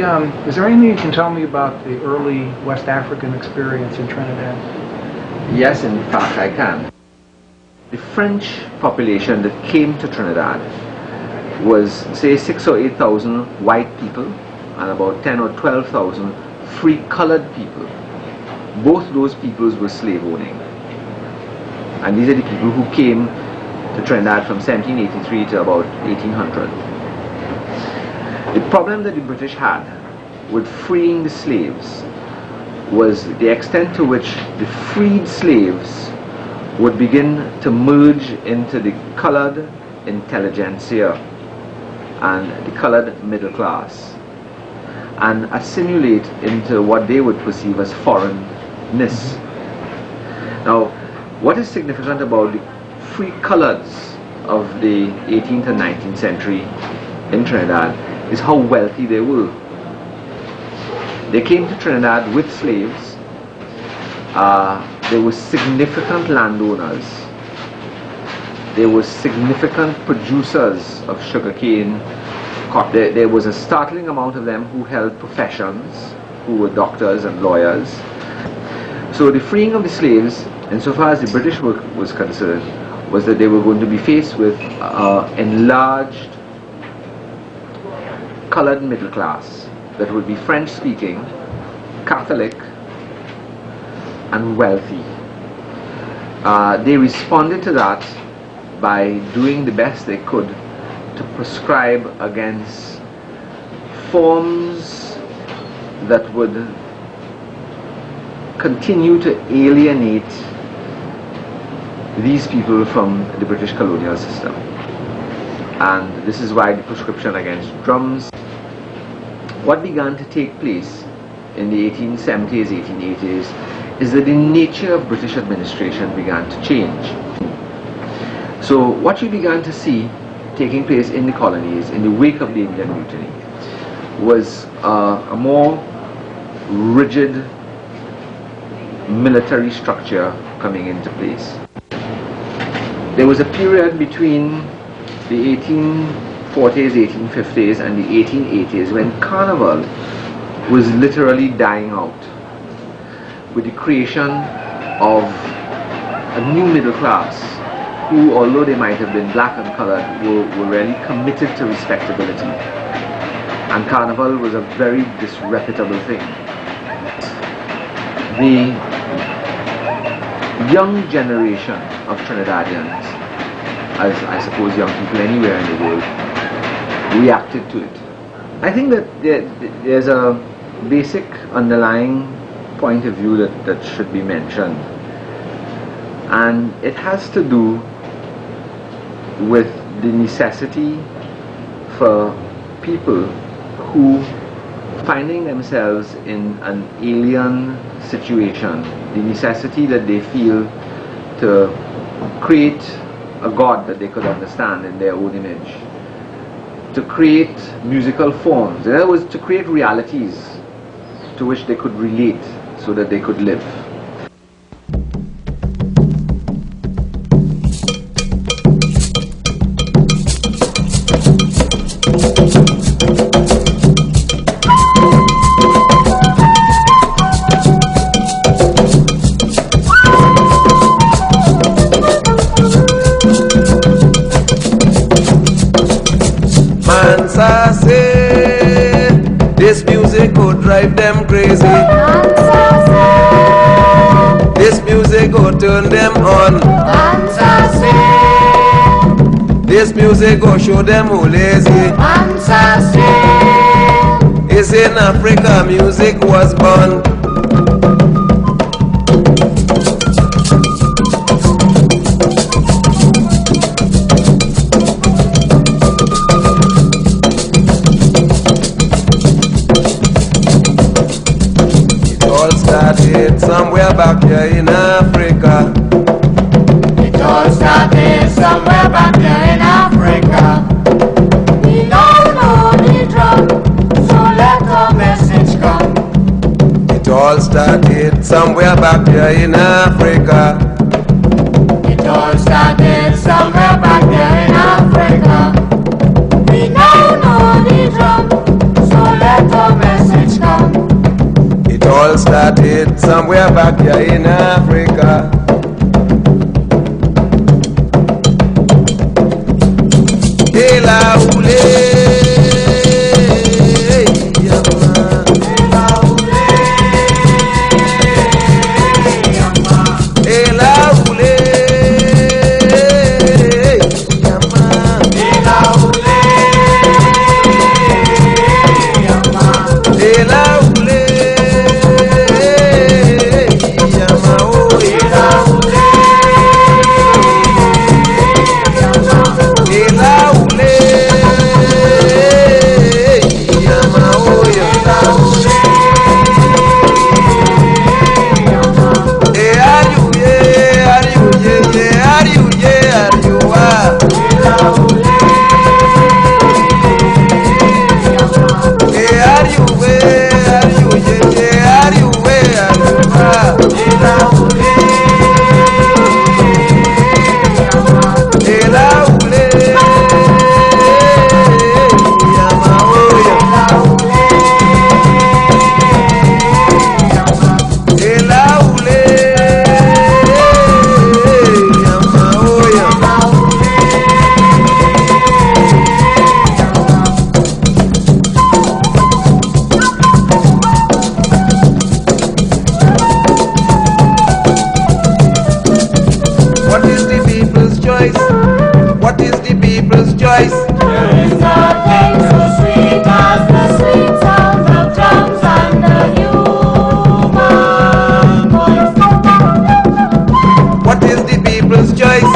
is there anything you can tell me about the early West African experience in Trinidad? Yes, in fact I can. The French population that came to Trinidad was, say, 6,000 or 8,000 white people and about 10,000 or 12,000 free colored people. Both those peoples were slave owning. And these are the people who came to Trinidad from 1783 to about 1800. The problem that the British had with freeing the slaves was the extent to which the freed slaves would begin to merge into the colored intelligentsia and the colored middle class and assimilate into what they would perceive as foreignness. Now, what is significant about the free coloreds of the 18th and 19th century in Trinidad is how wealthy they were. They came to Trinidad with slaves. There were significant landowners. There were significant producers of sugarcane. There was a startling amount of them who held professions, who were doctors and lawyers. So the freeing of the slaves, insofar as the British was concerned, was that they were going to be faced with enlarged colored middle class that would be French speaking, Catholic and wealthy. They responded to that by doing the best they could to prescribe against forms that would continue to alienate these people from the British colonial system. And this is why the prescription against drums. What began to take place in the 1870s, 1880s is that the nature of British administration began to change. So what you began to see taking place in the colonies in the wake of the Indian Mutiny was a more rigid military structure coming into place. There was a period between the 1840s, 1850s and the 1880s when Carnival was literally dying out, with the creation of a new middle class who, although they might have been black and colored, were really committed to respectability. And Carnival was a very disreputable thing. The young generation of Trinidadians, as I suppose young people anywhere in the world, reacted to it. I think that there's a basic underlying point of view that should be mentioned, and it has to do with the necessity for people who, finding themselves in an alien situation, the necessity that they feel to create a God that they could understand in their own image, to create musical forms, in other words, to create realities to which they could relate so that they could live. Mansa say this music could drive them crazy. Mansa say this music could turn them on. Mansa say this music could show them who lazy. Mansa say it's in Africa music was born. Started somewhere back here in Africa. It all started somewhere back here in Africa. We don't know the drum, so let the message come. It all started somewhere back here in Africa. It all started somewhere back here in Africa. We don't know the drum, so let the message come. it somewhere back here in Africa. Ela ule, yama. Ela ule, yama. Ela ule, yama. Ela ule, yama. Ela ule, yama. Oh, ela ule, yama. Ela ule, yama. Oh, ela ule, yama. Are you are? Ela ule, yama. Are you Ela ule, yama. Ela ule, yama. Oh, ela ule, yama. Ela ule, yama. Oh, ela ule, yama. What is the people's choice? What is the people's choice? There is nothing so sweet as the sweet sound of drums and the human voice. What is the people's choice?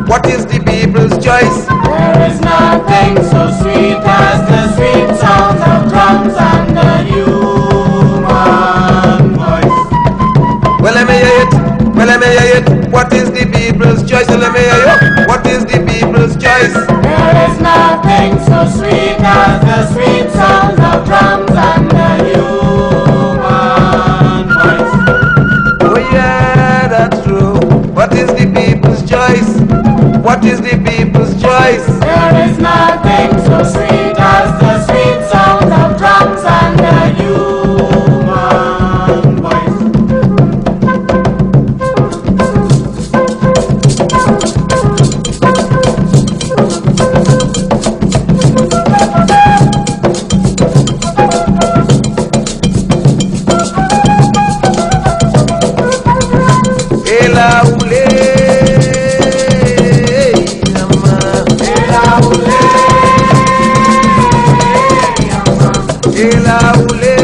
What is the people's choice? There is nothing so sweet as the sweet sound of drums and the human voice. Well, let me hear it. Well, let me hear it. What is the people's choice? Let me hear you. What is the people's choice? There is nothing so sweet as the sweet sound of drums and the human voice. Oh yeah, that's true. What is the people's choice? What is the people's choice? There is nothing so sweet as the sweet sound of drums and the human voice. Ela ule, yama. Ela ule, yama. Ela ule,